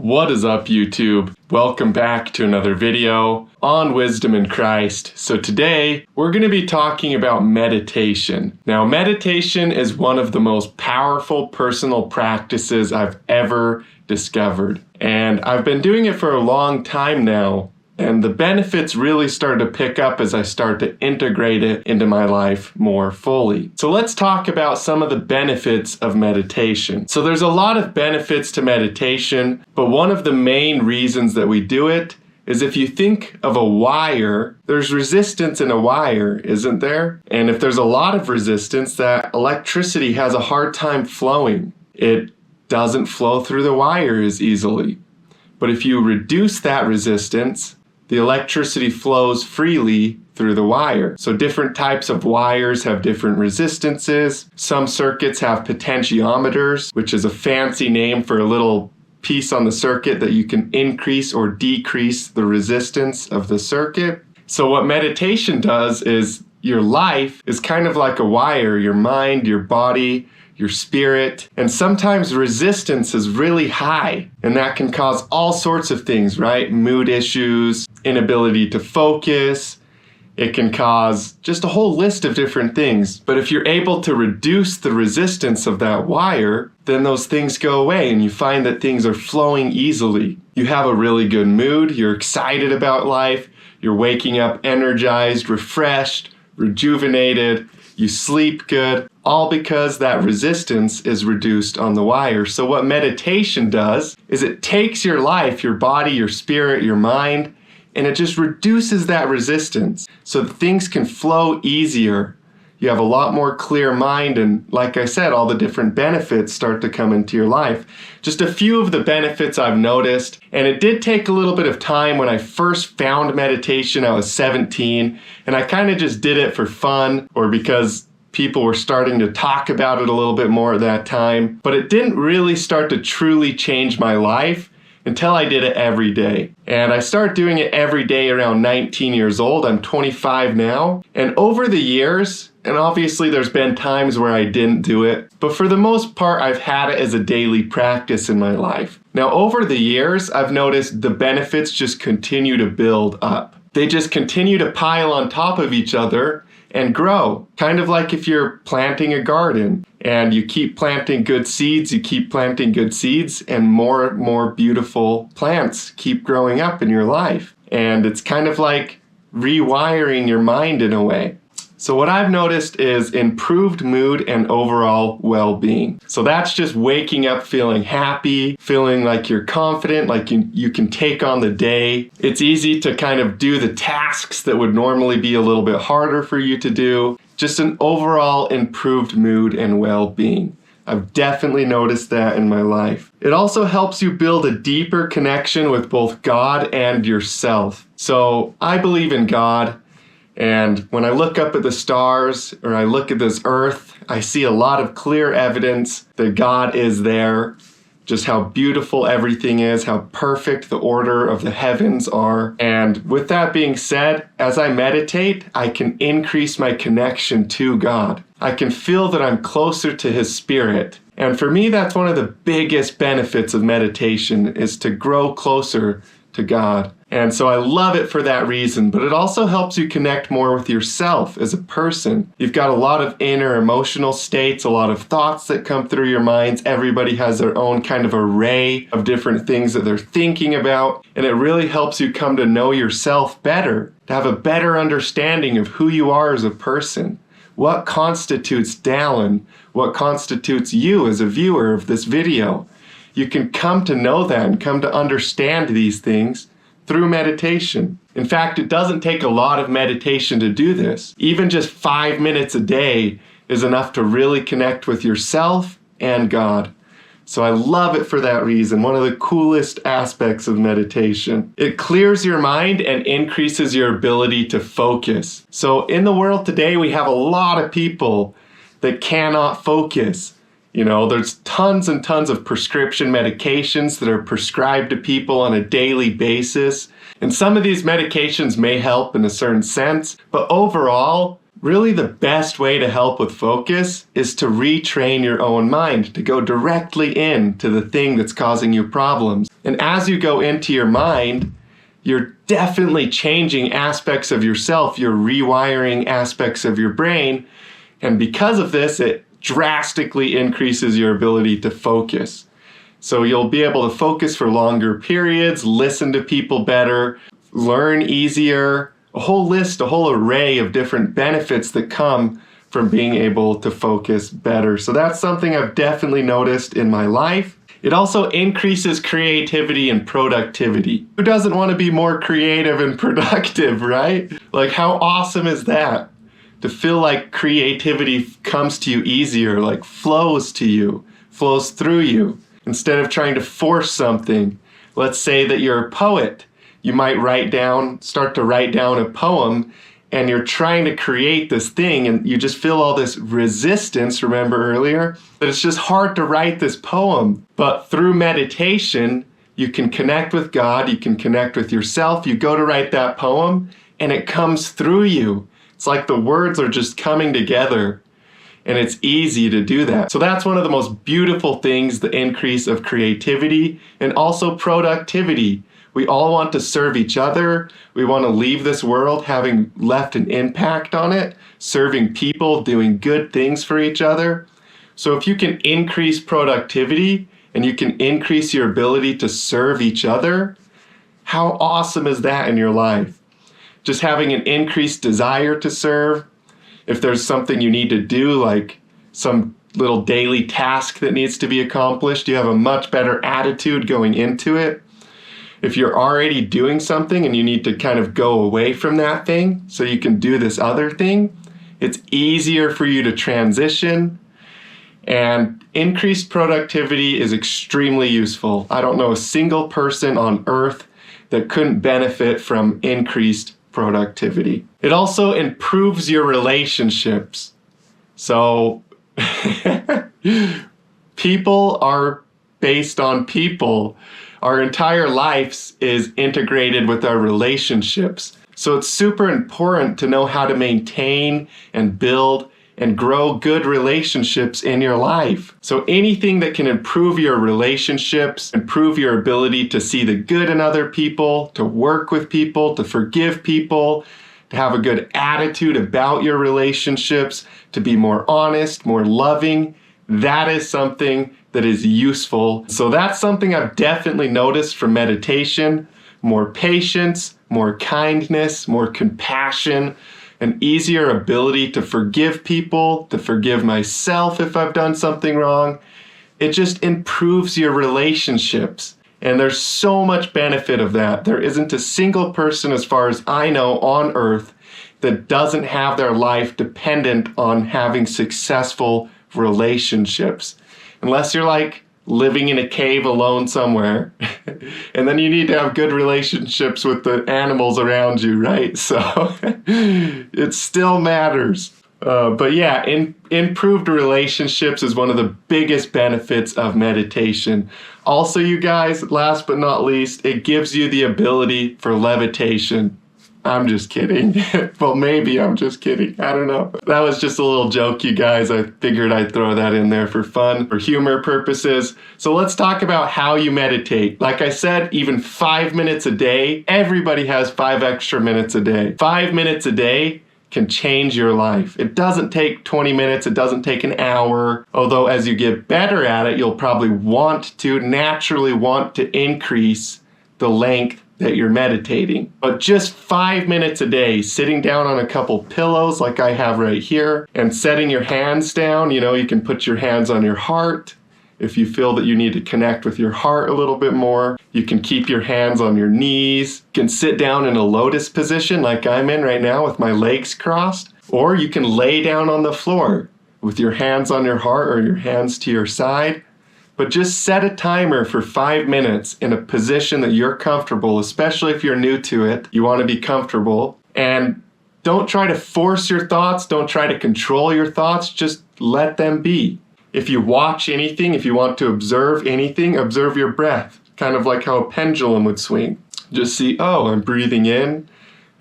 What is up, YouTube? Welcome back to another video on Wisdom in Christ. So today we're going to be talking about meditation. Now, meditation is one of the most powerful personal practices I've ever discovered. And I've been doing it for a long time now. And the benefits really start to pick up as I start to integrate it into my life more fully. So let's talk about some of the benefits of meditation. So there's a lot of benefits to meditation, but one of the main reasons that we do it is if you think of a wire, there's resistance in a wire, isn't there? And if there's a lot of resistance, that electricity has a hard time flowing. It doesn't flow through the wire as easily. But if you reduce that resistance, the electricity flows freely through the wire. So different types of wires have different resistances. Some circuits have potentiometers, which is a fancy name for a little piece on the circuit that you can increase or decrease the resistance of the circuit. So what meditation does is your life is kind of like a wire, your mind, your body, your spirit, and sometimes resistance is really high, and that can cause all sorts of things, right? Mood issues, inability to focus. It can cause just a whole list of different things. But if you're able to reduce the resistance of that wire, then those things go away and you find that things are flowing easily. You have a really good mood, you're excited about life, you're waking up energized, refreshed, rejuvenated, you sleep good, all because that resistance is reduced on the wire. So what meditation does is it takes your life, your body, your spirit, your mind, and it just reduces that resistance so that things can flow easier. You have a lot more clear mind, and like I said, all the different benefits start to come into your life. Just a few of the benefits I've noticed, and it did take a little bit of time. When I first found meditation, I was 17, and I kind of just did it for fun or because people were starting to talk about it a little bit more at that time. But it didn't really start to truly change my life until I did it every day. And I started doing it every day around 19 years old. I'm 25 now. And over the years, and obviously there's been times where I didn't do it, but for the most part, I've had it as a daily practice in my life. Now, over the years, I've noticed the benefits just continue to build up. They just continue to pile on top of each other and grow. Kind of like if you're planting a garden and you keep planting good seeds, and more beautiful plants keep growing up in your life. And it's kind of like rewiring your mind in a way. So what I've noticed is improved mood and overall well-being. So that's just waking up feeling happy, feeling like you're confident, like you can take on the day. It's easy to kind of do the tasks that would normally be a little bit harder for you to do. Just an overall improved mood and well-being. I've definitely noticed that in my life. It also helps you build a deeper connection with both God and yourself. So I believe in God. And when I look up at the stars or I look at this earth, I see a lot of clear evidence that God is there, just how beautiful everything is, how perfect the order of the heavens are. And with that being said, as I meditate, I can increase my connection to God. I can feel that I'm closer to His Spirit. And for me, that's one of the biggest benefits of meditation, is to grow closer to God. And so I love it for that reason, but it also helps you connect more with yourself as a person. You've got a lot of inner emotional states, a lot of thoughts that come through your minds. Everybody has their own kind of array of different things that they're thinking about, and it really helps you come to know yourself better, to have a better understanding of who you are as a person. What constitutes Dallin? What constitutes you as a viewer of this video? You can come to know that and come to understand these things through meditation. In fact, it doesn't take a lot of meditation to do this. Even just 5 minutes a day is enough to really connect with yourself and God. So I love it for that reason. One of the coolest aspects of meditation. It clears your mind and increases your ability to focus. So in the world today, we have a lot of people that cannot focus. You know, there's tons and tons of prescription medications that are prescribed to people on a daily basis. And some of these medications may help in a certain sense, but overall, really the best way to help with focus is to retrain your own mind, to go directly into the thing that's causing you problems. And as you go into your mind, you're definitely changing aspects of yourself, you're rewiring aspects of your brain, and because of this, it drastically increases your ability to focus. So you'll be able to focus for longer periods, listen to people better, learn easier, a whole array of different benefits that come from being able to focus better. So that's something I've definitely noticed in my life. It also increases creativity and productivity. Who doesn't want to be more creative and productive, right? Like, how awesome is that? To feel like creativity comes to you easier, like flows to you, flows through you, instead of trying to force something. Let's say that you're a poet. You might start to write down a poem, and you're trying to create this thing, and you just feel all this resistance, remember earlier? That it's just hard to write this poem. But through meditation, you can connect with God, you can connect with yourself, you go to write that poem, and it comes through you. It's like the words are just coming together, and it's easy to do that. So that's one of the most beautiful things, the increase of creativity and also productivity. We all want to serve each other. We want to leave this world having left an impact on it, serving people, doing good things for each other. So if you can increase productivity and you can increase your ability to serve each other, how awesome is that in your life? Just having an increased desire to serve. If there's something you need to do, like some little daily task that needs to be accomplished, you have a much better attitude going into it. If you're already doing something and you need to kind of go away from that thing so you can do this other thing, it's easier for you to transition. And increased productivity is extremely useful. I don't know a single person on earth that couldn't benefit from increased productivity. It also improves your relationships. So people are based on people. Our entire lives is integrated with our relationships. So it's super important to know how to maintain and build and grow good relationships in your life. So anything that can improve your relationships, improve your ability to see the good in other people, to work with people, to forgive people, to have a good attitude about your relationships, to be more honest, more loving, that is something that is useful. So that's something I've definitely noticed from meditation: more patience, more kindness, more compassion, an easier ability to forgive people, to forgive myself if I've done something wrong. It just improves your relationships. And there's so much benefit of that. There isn't a single person, as far as I know, on earth that doesn't have their life dependent on having successful relationships. Unless you're like living in a cave alone somewhere. And then you need to have good relationships with the animals around you, right? So it still matters. But yeah, improved relationships is one of the biggest benefits of meditation. Also, you guys, last but not least, it gives you the ability for levitation. I'm just kidding. Well, maybe I'm just kidding. I don't know. That was just a little joke, you guys. I figured I'd throw that in there for fun, for humor purposes. So let's talk about how you meditate. Like I said, even 5 minutes a day. Everybody has 5 extra minutes a day. 5 minutes a day can change your life. It doesn't take 20 minutes. It doesn't take an hour. Although as you get better at it, you'll probably naturally want to increase the length that you're meditating. But just 5 minutes a day, sitting down on a couple pillows like I have right here, and setting your hands down. You can put your hands on your heart if you feel that you need to connect with your heart a little bit more. You can keep your hands on your knees. You can sit down in a lotus position like I'm in right now with my legs crossed. Or you can lay down on the floor with your hands on your heart or your hands to your side. But just set a timer for 5 minutes in a position that you're comfortable, especially if you're new to it. You want to be comfortable. And don't try to force your thoughts. Don't try to control your thoughts. Just let them be. If you watch anything, if you want to observe anything, observe your breath. Kind of like how a pendulum would swing. Just see, oh, I'm breathing in,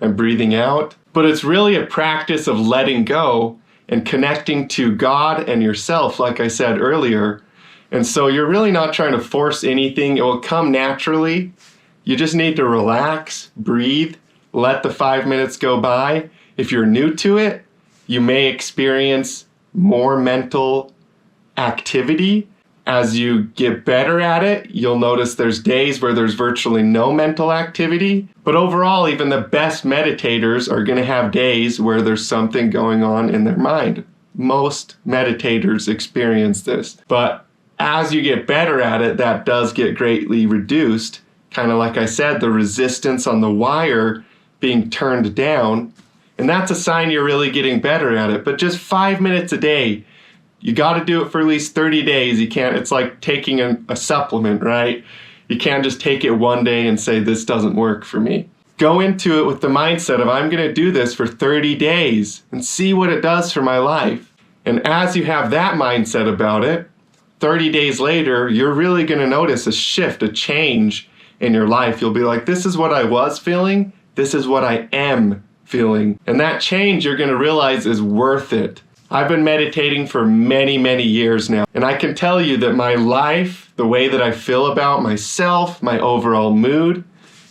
I'm breathing out. But it's really a practice of letting go and connecting to God and yourself, like I said earlier. And so you're really not trying to force anything. It will come naturally. You just need to relax, breathe, let the 5 minutes go by. If you're new to it, you may experience more mental activity. As you get better at it, you'll notice there's days where there's virtually no mental activity. But overall, even the best meditators are going to have days where there's something going on in their mind. Most meditators experience this. But as you get better at it, that does get greatly reduced. Kind of like I said, the resistance on the wire being turned down. And that's a sign you're really getting better at it. But just 5 minutes a day. You got to do it for at least 30 days. You can't, it's like taking a supplement, right? You can't just take it one day and say, this doesn't work for me. Go into it with the mindset of, I'm going to do this for 30 days and see what it does for my life. And as you have that mindset about it, 30 days later, you're really going to notice a shift, a change in your life. You'll be like, this is what I was feeling. This is what I am feeling. And that change you're going to realize is worth it. I've been meditating for many, many years now, and I can tell you that my life, the way that I feel about myself, my overall mood,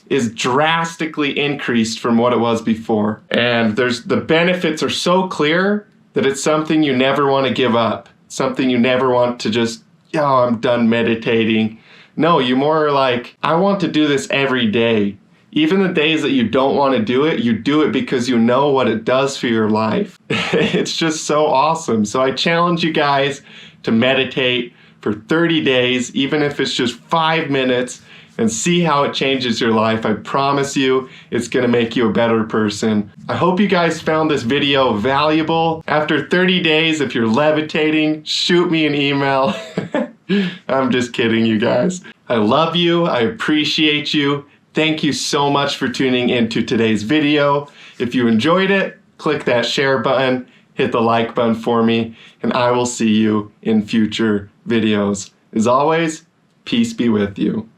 is drastically increased from what it was before. And the benefits are so clear that it's something you never want to give up, something you never want to just, oh, I'm done meditating. No, you more are like, I want to do this every day. Even the days that you don't want to do it because you know what it does for your life. It's just so awesome. So I challenge you guys to meditate for 30 days, even if it's just 5 minutes, and see how it changes your life. I promise you, it's going to make you a better person. I hope you guys found this video valuable. After 30 days, if you're levitating, shoot me an email. I'm just kidding, you guys. I love you. I appreciate you. Thank you so much for tuning into today's video. If you enjoyed it, click that share button, hit the like button for me, and I will see you in future videos. As always, peace be with you.